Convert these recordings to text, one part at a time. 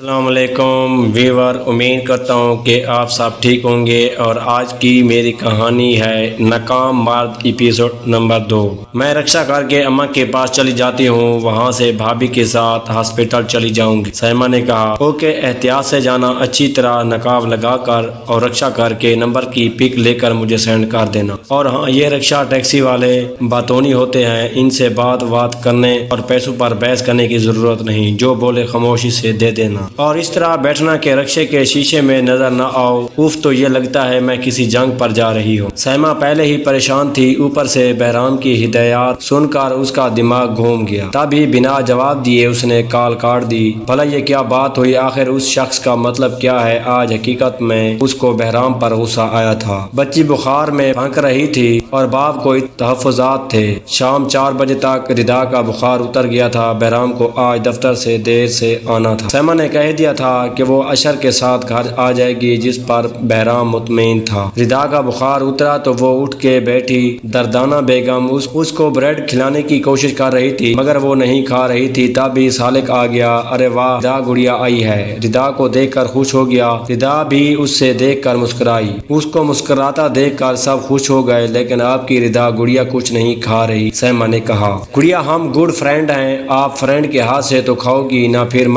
السلام علیکم ویور، امید کرتا ہوں کہ آپ سب ٹھیک ہوں گے اور آج کی میری کہانی ہے ناکام مرد ایپیسوڈ نمبر 2۔ میں رکشا کر کے اماں کے پاس چلی جاتی ہوں، وہاں سے بھابھی کے ساتھ ہاسپٹل چلی جاؤں گی۔ سیما نے کہا اوکے، احتیاط سے جانا، اچھی طرح نقاب لگا کر اور رکشا کر کے نمبر کی پک لے کر مجھے سینڈ کر دینا۔ اور ہاں، یہ رکشا ٹیکسی والے باتونی ہوتے ہیں، ان سے بات کرنے اور پیسوں پر بحث کرنے کی ضرورت نہیں، جو بولے خاموشی سے دے دینا اور اس طرح بیٹھنا کہ رکشے کے شیشے میں نظر نہ آؤ۔ تو یہ لگتا ہے میں کسی جنگ پر جا رہی ہوں۔ سیما پہلے ہی پریشان تھی، اوپر سے بہرام کی ہدایات سن کر اس کا دماغ گھوم گیا۔ تبھی بنا جواب دیے اس نے کال کاٹ دی۔ بھلا یہ کیا بات ہوئی؟ آخر اس شخص کا مطلب کیا ہے؟ آج حقیقت میں اس کو بہرام پر غصہ آیا تھا۔ بچی بخار میں پھنک رہی تھی اور باپ کو تحفظات تھے۔ شام 4 بجے تک ردا کا بخار اتر گیا تھا۔ بہرام کو آج دفتر سے دیر سے آنا تھا۔ سیما نے کہہ دیا تھا کہ وہ عشر کے ساتھ گھر آ جائے گی، جس پر بہرام مطمئن تھا۔ ردا کا بخار اترا تو وہ اٹھ کے بیٹھی۔ دردانہ بیگم اس کو بریڈ کھلانے کی کوشش کر رہی تھی مگر وہ نہیں کھا رہی تھی۔ تبھی سالک آ گیا۔ ارے واہ، ردا گڑیا آئی ہے۔ ردا کو دیکھ کر خوش ہو گیا۔ ردا بھی اس سے دیکھ کر مسکرائی۔ اس کو مسکراتا دیکھ کر سب خوش ہو گئے، لیکن آپ کی ردا گڑیا کچھ نہیں کھا رہی۔ سیما نے کہا گڑیا، ہم گڈ فرینڈ ہیں، آپ فرینڈ کے ہاتھ سے تو کھاؤ گی نا، پھر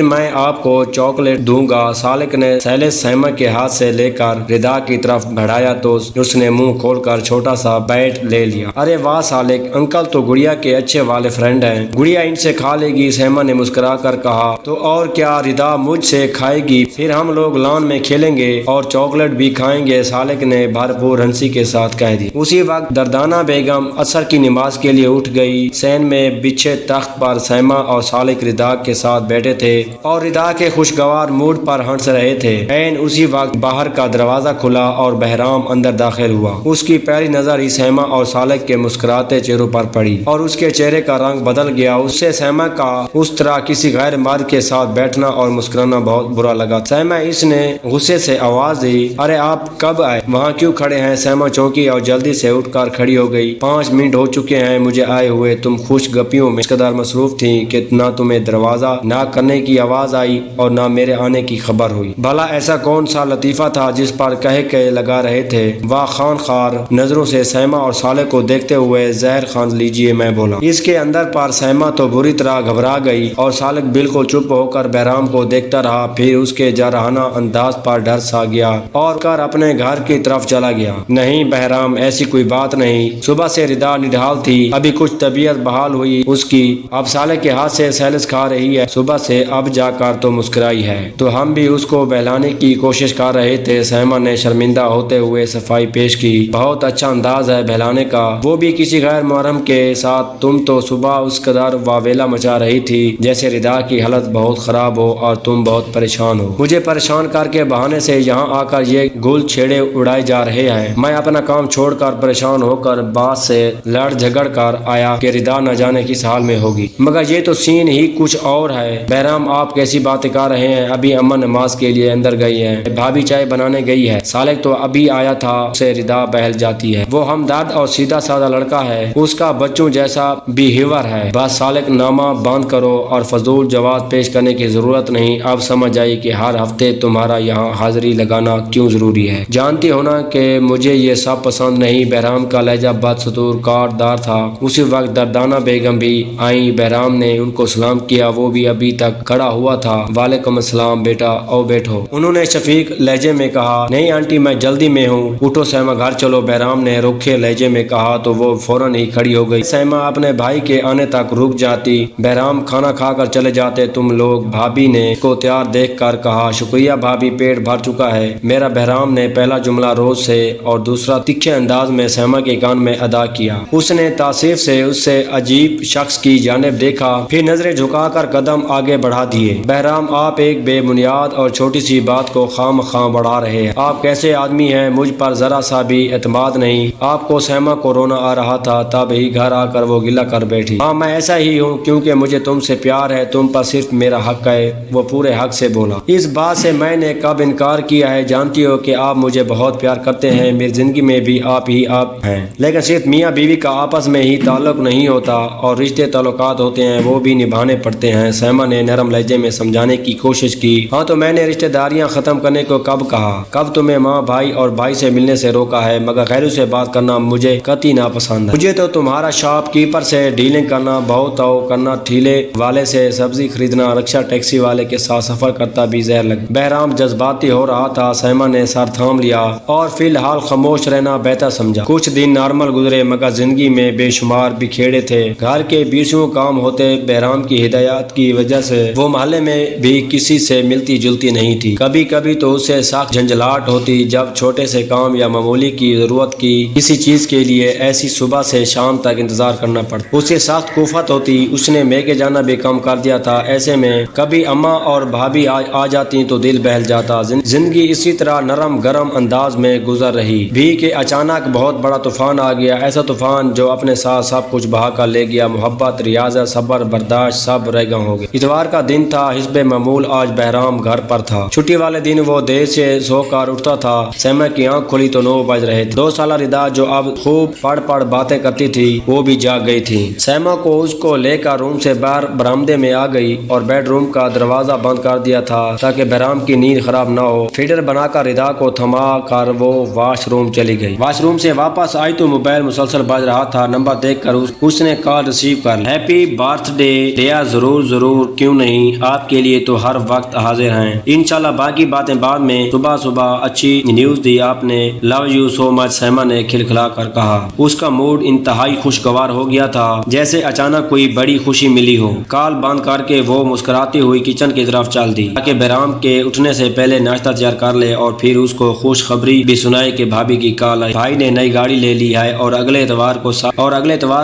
میں آپ کو چاکلیٹ دوں گا۔ سالک نے سیلس سیما کے ہاتھ سے لے کر ردا کی طرف بڑھایا تو اس نے منہ کھول کر چھوٹا سا بائٹ لے لیا۔ ارے واہ سالک انکل تو گڑیا کے اچھے والے فرینڈ ہیں، گڑیا ان سے کھا لے گی۔ سیما نے مسکرا کر کہا تو اور کیا، ردا مجھ سے کھائے گی، پھر ہم لوگ لان میں کھیلیں گے اور چاکلیٹ بھی کھائیں گے، سالک نے بھرپور ہنسی کے ساتھ کہہ دیا۔ اسی وقت دردانہ بیگم عصر کی نماز کے لیے اٹھ گئی۔ سین میں بچھے تخت پر سیما اور سالک ردا کے ساتھ بیٹھے تھے اور ردا کے خوشگوار موڈ پر ہنس رہے تھے۔ اسی وقت باہر کا دروازہ کھلا اور بہرام اندر داخل ہوا۔ اس کی پہلی نظر ہی سیما اور سالک کے مسکراتے چہروں پر پڑی اور اس کے چہرے کا رنگ بدل گیا۔ اس سے سیما کا اس طرح کسی غیر مرد کے ساتھ بیٹھنا اور مسکرانا بہت برا لگا۔ سیما، اس نے غصے سے آواز دی، ارے آپ کب آئے؟ وہاں کیوں کھڑے ہیں؟ سیما چونکی اور جلدی سے اٹھ کر کھڑی ہو گئی۔ 5 منٹ ہو چکے ہیں مجھے آئے ہوئے، تم خوش گپیوں میں اس قدر مصروف تھی کہ نہ تمہیں دروازہ ناک کرنے کی آواز آئی اور نہ میرے آنے کی خبر ہوئی۔ بھلا ایسا کون سا لطیفہ تھا جس پر کہے لگا رہے تھے؟ واہ خان خار نظروں سے سیما اور سالک کو دیکھتے ہوئے زہر خان لیجیے، میں بولا۔ اس کے اندر پر سیما تو بری طرح گھبرا گئی اور سالک بالکل چپ ہو کر بہرام کو دیکھتا رہا، پھر اس کے جارحانہ انداز پر ڈر سا گیا اور اپنے گھر کی طرف چلا گیا۔ نہیں بہرام، ایسی کوئی بات نہیں، صبح سے ردا نڈھال تھی، ابھی کچھ طبیعت بحال ہوئی اس کی، اب سالک کے ہاتھ سے سیلس کھا رہی ہے، صبح سے اب جا کر تو مسکرائی ہے، تو ہم بھی اس کو بہلانے کی کوشش کر رہے تھے۔ سیما نے شرمندہ ہوتے ہوئے صفائی پیش کی، بہت اچھا انداز ہے بہلانے کا، وہ بھی کسی غیر محرم کے ساتھ۔ تم تو صبح اس قدر واویلا مچا رہی تھی جیسے ردا کی حالت بہت خراب ہو اور تم بہت پریشان ہو۔ مجھے پریشان کر کے بہانے سے یہاں آ کر یہ گول چھیڑے اڑائے جا رہے ہیں۔ میں اپنا کام چھوڑ کر پریشان ہو کر باس سے لڑ جھگڑ کر آیا کہ ردا نہ جانے کس حال میں ہوگی، مگر یہ تو سین ہی کچھ اور ہے۔ بہرام، آپ کیسی باتیں کر رہے ہیں؟ ابھی اماں نماز کے لیے اندر گئی ہے، بھابھی چائے بنانے گئی ہے، سالک تو ابھی آیا تھا، اسے ردا بہل جاتی ہے، وہ ہمدرد اور سیدھا سادہ لڑکا ہے، اس کا بچوں جیسا بیہیور ہے۔ بس سالک، نامہ بند کرو اور فضول جواب پیش کرنے کی ضرورت نہیں، اب سمجھ آئی کہ ہر ہفتے تمہارا یہاں حاضری لگانا کیوں ضروری ہے۔ جانتی ہو نا کہ مجھے یہ سب پسند نہیں۔ بہرام کا لہجہ بدستور کاٹ دار تھا۔ اسی وقت دردانہ بیگم بھی آئیں۔ بہرام نے ان کو سلام کیا، وہ بھی ابھی تک کھڑا ہوا تھا۔ وعلیکم السلام بیٹا، او بیٹھو، انہوں نے شفیق لہجے میں کہا۔ نہیں آنٹی، میں جلدی میں ہوں، اٹھو سیما گھر چلو، بہرام نے روکھے لہجے میں کہا تو وہ فوراً ہی کھڑی ہو گئی۔ سیما اپنے بھائی کے آنے تک رک جاتی، بہرام کھانا کھا کر چلے جاتے تم لوگ، بھابھی نے کو تیار دیکھ کر کہا۔ شکریہ بھابھی، پیٹ بھر چکا ہے میرا، بہرام نے پہلا جملہ روز سے اور دوسرا تیکھے انداز میں سیما کے کان میں ادا کیا۔ اس نے تعصب سے اس سے عجیب شخص کی جانب دیکھا، پھر نظریں جھکا کر قدم آگے بڑھا دیے۔ بہرام، آپ ایک بے بنیاد اور چھوٹی سی بات کو خام خواہ بڑھا رہے ہیں، آپ کیسے آدمی ہیں؟ مجھ پر ذرا سا بھی اعتماد نہیں آپ کو؟ سیما کو رونا آ رہا تھا، تب ہی گھر آ کر وہ گلہ کر بیٹھی۔ ہاں میں ایسا ہی ہوں، کیونکہ مجھے تم سے پیار ہے، تم پر صرف میرا حق ہے، وہ پورے حق سے بولا۔ اس بات سے میں نے کب انکار کیا ہے؟ جانتی ہو کہ آپ مجھے بہت پیار کرتے ہیں، میری زندگی میں بھی آپ ہی آپ ہیں، لیکن صرف میاں بیوی کا آپس میں ہی تعلق نہیں ہوتا، اور رشتے تعلقات ہوتے ہیں وہ بھی نبھانے پڑتے ہیں۔ سیما نے نرم لہجے میں میں سمجھانے کی کوشش کی۔ ہاں تو میں نے رشتہ داریاں ختم کرنے کو کب کہا، کب تمہیں ماں بھائی اور بھائی سے ملنے سے روکا ہے، مگر غیروں سے بات کرنا مجھے قطعی ناپسند ہے۔ مجھے تو تمہارا شاپ کیپر سے ڈیلنگ کرنا بہت او کرنا، ٹھیلے والے سے سبزی خریدنا، رکشا ٹیکسی والے کے ساتھ سفر کرتا بھی زہر لگ۔ بہرام جذباتی ہو رہا تھا۔ سیما نے سر تھام لیا اور فی الحال خاموش رہنا بہتر سمجھا۔ کچھ دن نارمل گزرے مگر زندگی میں بے شمار بکھیڑے تھے۔ گھر کے 20 کام ہوتے۔ بہرام کی ہدایات کی وجہ سے وہ محلے میں بھی کسی سے ملتی جلتی نہیں تھی۔ کبھی کبھی تو اسے سخت جھنجھلاہٹ ہوتی جب چھوٹے سے کام یا معمولی کی ضرورت کی کسی چیز کے لیے ایسی صبح سے شام تک انتظار کرنا پڑتا۔ اسے سخت کوفت ہوتی۔ اس نے میکے جانا بھی کم کر دیا تھا۔ ایسے میں کبھی اماں اور بھابھی آ جاتی تو دل بہل جاتا۔ زندگی اسی طرح نرم گرم انداز میں گزر رہی بھی کہ اچانک بہت بڑا طوفان آ گیا۔ ایسا طوفان جو اپنے ساتھ سب کچھ بہا کر لے گیا۔ محبت، ریاضت، صبر، برداشت سب رہ گم ہو گئے۔ اتوار کا دن تھا۔ حسب معمول آج بہرام گھر پر تھا۔ چھٹی والے دن وہ دیر سے سو کر اٹھتا تھا۔ سیما کی آنکھ کھلی تو 9 بج رہے تھے۔ 2 سالہ ردا جو اب خوب پڑھ باتیں کرتی تھی وہ بھی جاگ گئی تھی۔ سیما کو اس کو لے کر روم سے باہر برآمدے میں آ گئی اور بیڈ روم کا دروازہ بند کر دیا تھا تاکہ بہرام کی نیند خراب نہ ہو۔ فیڈر بنا کر ردا کو تھما کر وہ واش روم چلی گئی۔ واش روم سے واپس آئی تو موبائل مسلسل بج رہا تھا۔ نمبر دیکھ کر اس نے کال ریسیو کر لی۔ ہیپی برتھ ڈے ڈیا، ضرور ضرور، کیوں نہیں، آپ کے لیے تو ہر وقت حاضر ہیں انشاءاللہ، باقی باتیں بعد میں۔ صبح اچھی نیوز دی آپ نے، لو یو سو مچ، سیما نے کھلکھلا کر کہا۔ اس کا موڈ انتہائی خوشگوار ہو گیا تھا جیسے اچانک کوئی بڑی خوشی ملی ہو۔ کال بند کر کے وہ مسکراتی ہوئی کچن کی طرف چل دی تاکہ بہرام کے اٹھنے سے پہلے ناشتہ تیار کر لے اور پھر اس کو خوشخبری بھی سنائے کہ بھابھی کی کال آئی، بھائی نے نئی گاڑی لے لی ہے اور اگلے اتوار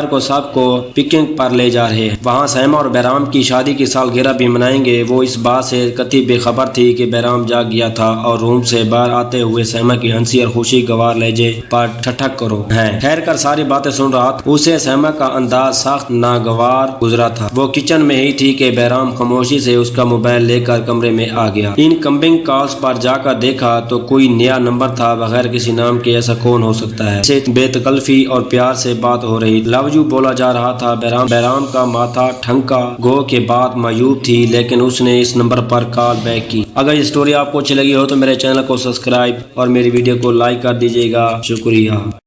کو سب کو پکنک پر لے جا رہے ہیں۔ وہاں سیما اور بہرام کی شادی کی سالگرہ بھی منائیں گے۔ وہ اس بات سے قطعی بے خبر تھی کہ بہرام جاگ گیا تھا اور روم سے باہر آتے ہوئے سیما کی ہنسی اور خوشی گوار لہجے پر ٹھٹک کرو ہیں ٹھہر کر ساری باتیں سن رہا تھا۔ اسے سیما کا انداز سخت ناگوار گزرا تھا۔ وہ کچن میں ہی تھی کہ بہرام خاموشی سے اس کا موبائل لے کر کمرے میں آ گیا۔ انکمنگ کالز پر جا کر دیکھا تو کوئی نیا نمبر تھا بغیر کسی نام کے۔ ایسا کون ہو سکتا ہے؟ اسے بے تکلفی اور پیار سے بات ہو رہی، لو یو بولا جا رہا تھا۔ بہرام کا ماتھا ٹھنکا، گو کے بات معیوب تھی لیکن اس نے اس نمبر پر کال بیک کی۔ اگر یہ سٹوری آپ کو اچھی لگی ہو تو میرے چینل کو سبسکرائب اور میری ویڈیو کو لائک کر دیجیے گا۔ شکریہ۔